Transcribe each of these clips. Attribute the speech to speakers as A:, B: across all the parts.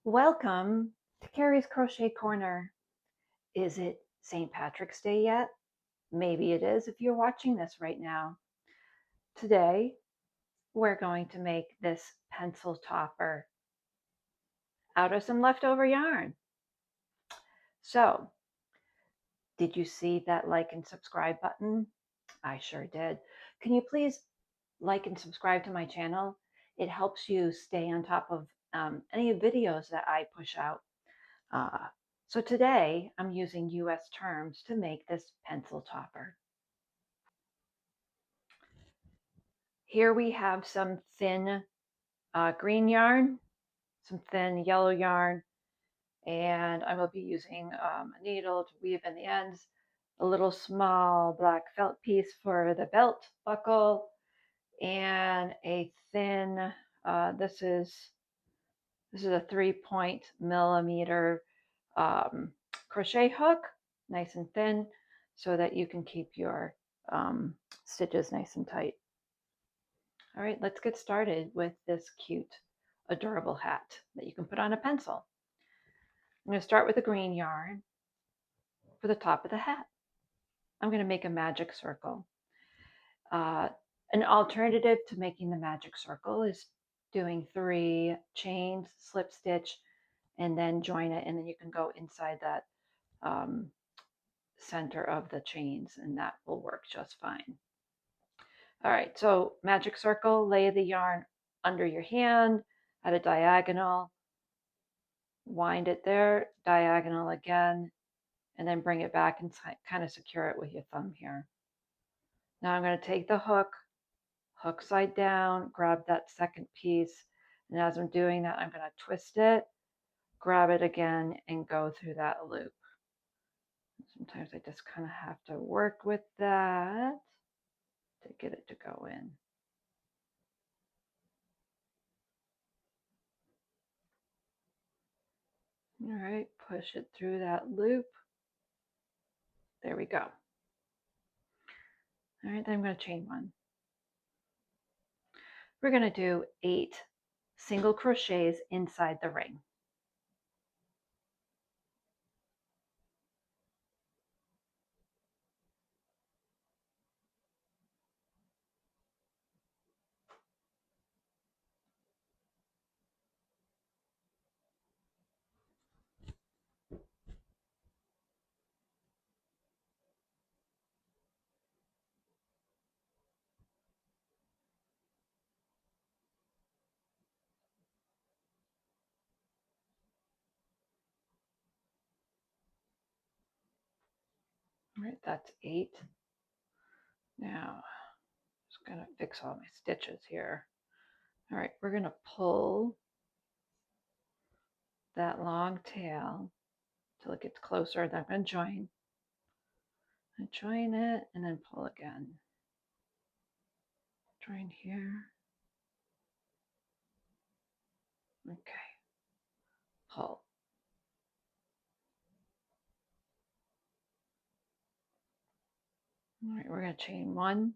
A: Welcome to Carrie's Crochet Corner. Is it St. Patrick's Day yet? Maybe it is if you're watching this right now. Today, we're going to make this pencil topper out of some leftover yarn. So, did you see that like and subscribe button? I sure did. Can you please like and subscribe to my channel? It helps you stay on top of any videos that I push out. Uh, so today I'm using US terms to make this pencil topper. Here we have some thin green yarn, some thin yellow yarn, and I will be using a needle to weave in the ends, a little small black felt piece for the belt buckle, and a thin, this is a 3-point-millimeter crochet hook, nice and thin, so that you can keep your stitches nice and tight. All right, let's get started with this cute, adorable hat that you can put on a pencil. I'm going to start with the green yarn for the top of the hat. I'm going to make a magic circle. An alternative to making the magic circle is doing 3 chains, slip stitch, and then join it, and then you can go inside that center of the chains, and that will work just fine. All right, so magic circle, lay the yarn under your hand at a diagonal, wind it there, diagonal again, and then bring it back and kind of secure it with your thumb here. Now I'm going to take the hook side down, grab that second piece, and as I'm doing that, I'm going to twist it, grab it again, and go through that loop. Sometimes I just kind of have to work with that to get it to go in. All right, push it through that loop. There we go. All right, then I'm going to chain 1. We're going to do 8 single crochets inside the ring. All right, that's 8. Now, just going to fix all my stitches here. All right, we're going to pull that long tail till it gets closer. Then I'm going to join. And join it and then pull again. Join here. Okay. Pull. All right, we're going to chain 1.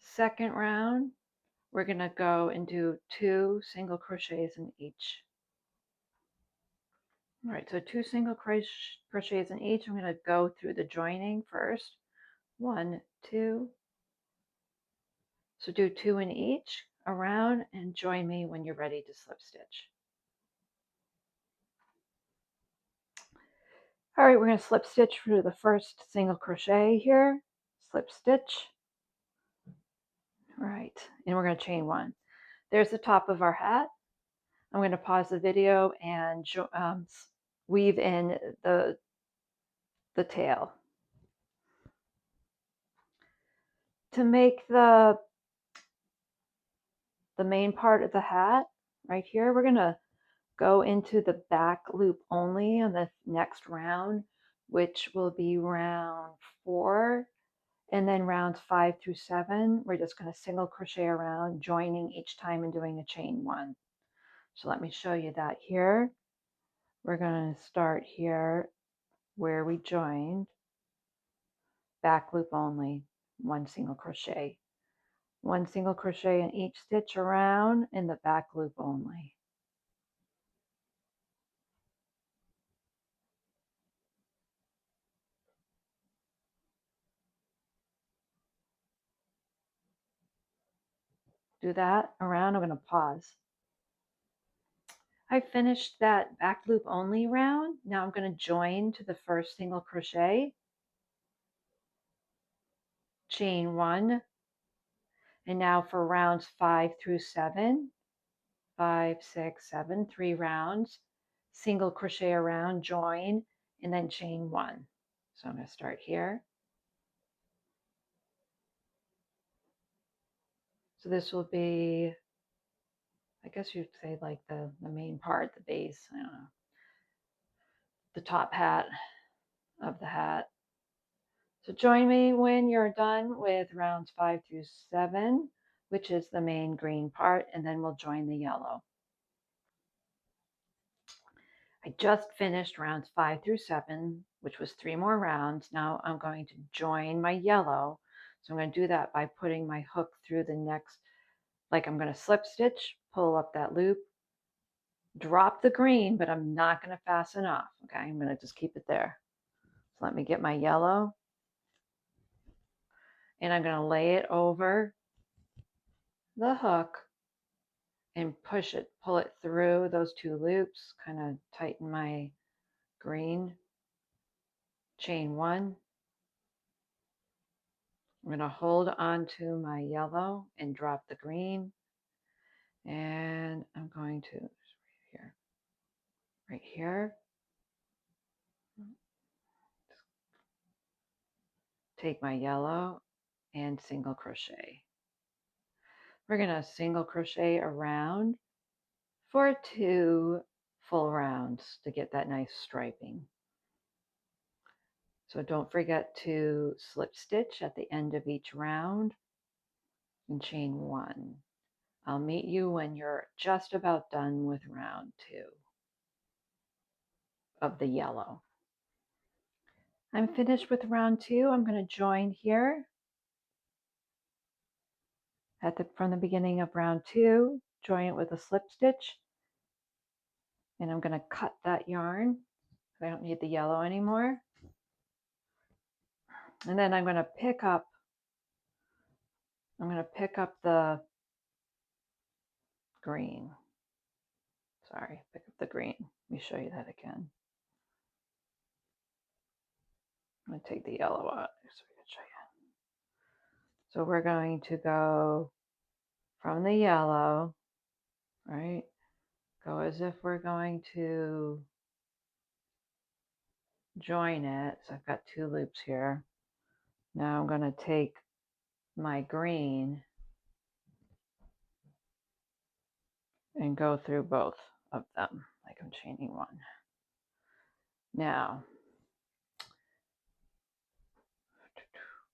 A: Second round, we're going to go and do 2 single crochets in each. All right, so 2 single crochets in each. I'm going to go through the joining first. 1, 2. So do 2 in each around and join me when you're ready to slip stitch. All right, we're going to slip stitch through the first single crochet here. Slip stitch. All right, and we're going to chain 1. There's the top of our hat. I'm going to pause the video and weave in the tail. To make the main part of the hat right here, we're going to go into the back loop only on the next round, which will be round 4, and then rounds 5 through 7 we're just going to single crochet around, joining each time and doing a chain 1. So let me show you that here. We're going to start here where we joined, back loop only, 1 single crochet, 1 single crochet in each stitch around in the back loop only. do that around. I'm going to pause. I finished that back loop only round. Now I'm going to join to the first single crochet, chain 1, and now for rounds 5 through 7, 5, 6, 7, 3 rounds, single crochet around, join, and then chain 1. So I'm going to start here. So this will be, I guess you'd say like the main part, the base, I don't know, the top hat of the hat. So join me when you're done with rounds 5 through 7, which is the main green part, and then we'll join the yellow. I just finished rounds 5 through 7, which was 3 more rounds. Now I'm going to join my yellow. So I'm going to do that by putting my hook through the next, like I'm going to slip stitch, pull up that loop, drop the green, but I'm not going to fasten off. Okay, I'm going to just keep it there. So let me get my yellow, and I'm going to lay it over the hook and push it, pull it through those 2 loops, kind of tighten my green, chain 1. I'm going to hold on to my yellow and drop the green, and I'm going to right here, take my yellow and single crochet. We're going to single crochet around for 2 full rounds to get that nice striping. So don't forget to slip stitch at the end of each round and chain 1. I'll meet you when you're just about done with round 2 of the yellow. I'm finished with round 2. I'm going to join here from the beginning of round 2, join it with a slip stitch, and I'm going to cut that yarn. I don't need the yellow anymore. And then I'm going to pick up the green. Sorry, pick up the green. Let me show you that again. I'm going to take the yellow out so we can show you. So we're going to go from the yellow, right? Go as if we're going to join it. So I've got 2 loops here. Now I'm going to take my green and go through both of them like I'm chaining 1. Now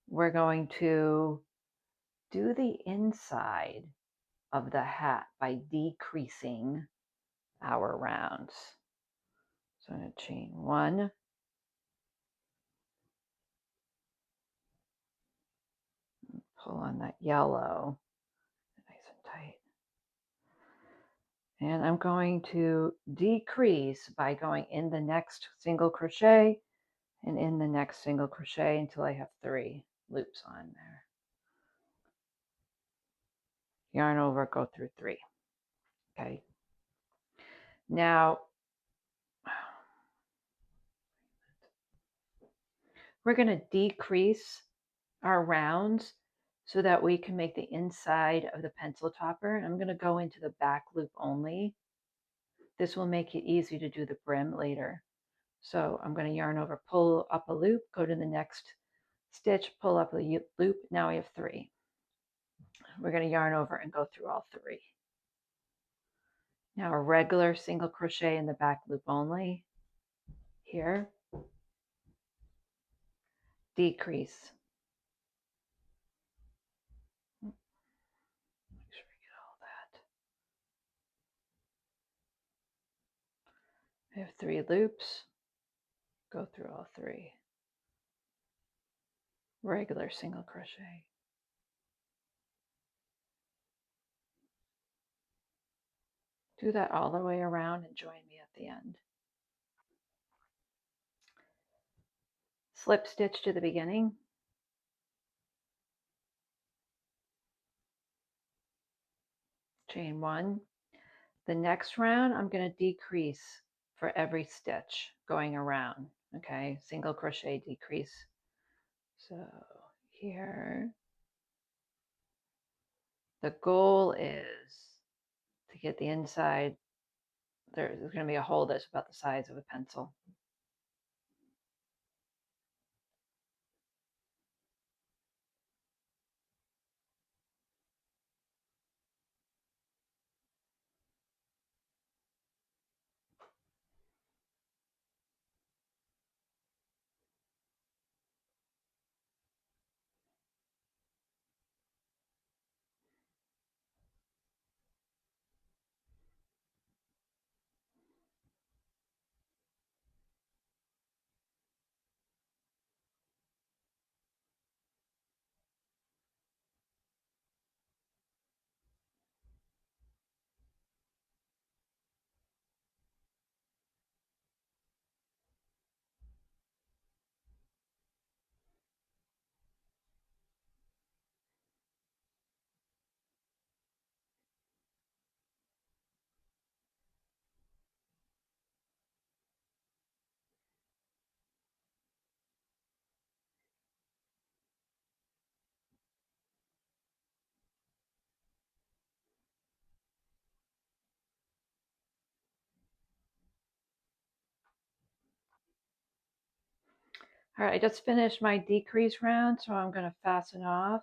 A: we're going to do the inside of the hat by decreasing our rounds. So I'm going to chain 1, pull on that yellow, nice and tight. And I'm going to decrease by going in the next single crochet and in the next single crochet until I have 3 loops on there. Yarn over, go through 3. Okay. Now we're going to decrease our rounds so that we can make the inside of the pencil topper. I'm going to go into the back loop only. This will make it easy to do the brim later. So I'm going to yarn over, pull up a loop, go to the next stitch, pull up a loop. Now we have 3. We're going to yarn over and go through all 3. Now a regular single crochet in the back loop only. Here, decrease. Make sure we get all that. I have 3 loops. Go through all 3. Regular single crochet. Do that all the way around and join me at the end. Slip stitch to the beginning. chain 1. The next round, I'm going to decrease for every stitch going around. Okay, single crochet decrease. So here, the goal is to get the inside. There's going to be a hole that's about the size of a pencil. All right, I just finished my decrease round, so I'm going to fasten off.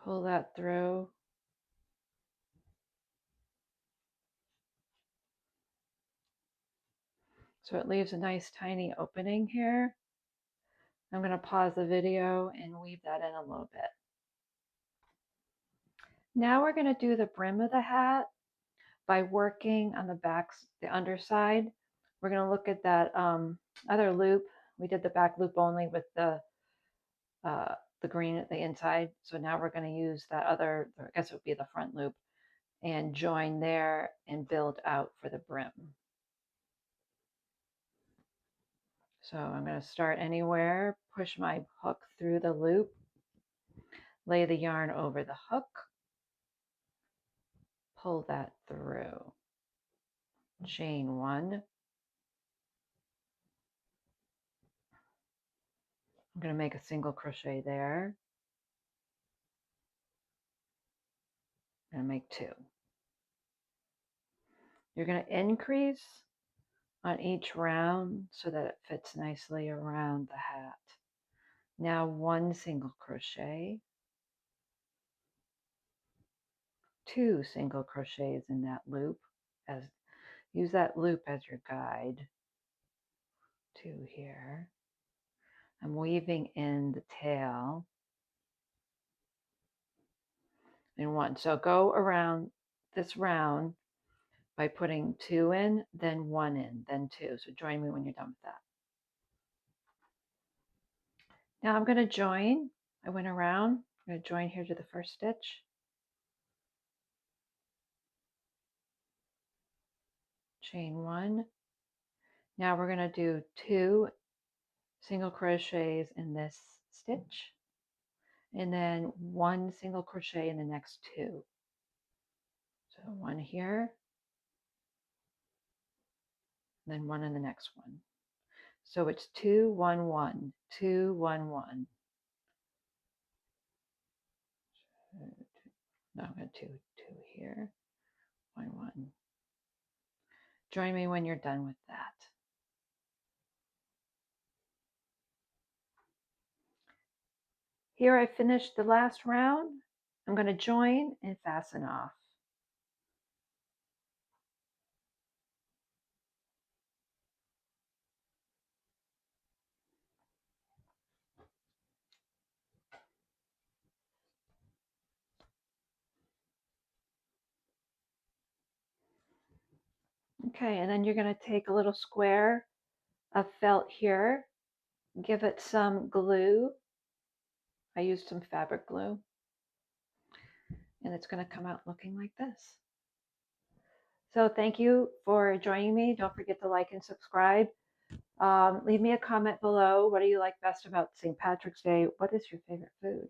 A: Pull that through. So it leaves a nice tiny opening here. I'm going to pause the video and weave that in a little bit. Now we're going to do the brim of the hat by working on the back, the underside. We're going to look at that other loop. We did the back loop only with the green at the inside. So now we're going to use that other, I guess it would be the front loop, and join there and build out for the brim. So I'm going to start anywhere, push my hook through the loop, lay the yarn over the hook, pull that through, chain 1. I'm going to make a single crochet there. I'm going to make 2. You're going to increase on each round so that it fits nicely around the hat. Now 1 single crochet, 2 single crochets in that loop. Use that loop as your guide. 2 here. I'm weaving in the tail in 1. So go around this round by putting 2 in, then 1 in, then 2. So join me when you're done with that. Now I'm going to join. I went around. I'm going to join here to the first stitch. Chain 1. Now we're going to do 2 single crochets in this stitch, and then 1 single crochet in the next 2. So 1 here, then 1 in the next one. So it's 2 1 1 2 1 1. No, I'm going to do 2 here, 1 1. Join me when you're done with that. Here I finished the last round. I'm going to join and fasten off. Okay, and then you're going to take a little square of felt here, give it some glue. I used some fabric glue, and it's going to come out looking like this. So thank you for joining me. Don't forget to like and subscribe. Leave me a comment below. What do you like best about St. Patrick's Day? What is your favorite food?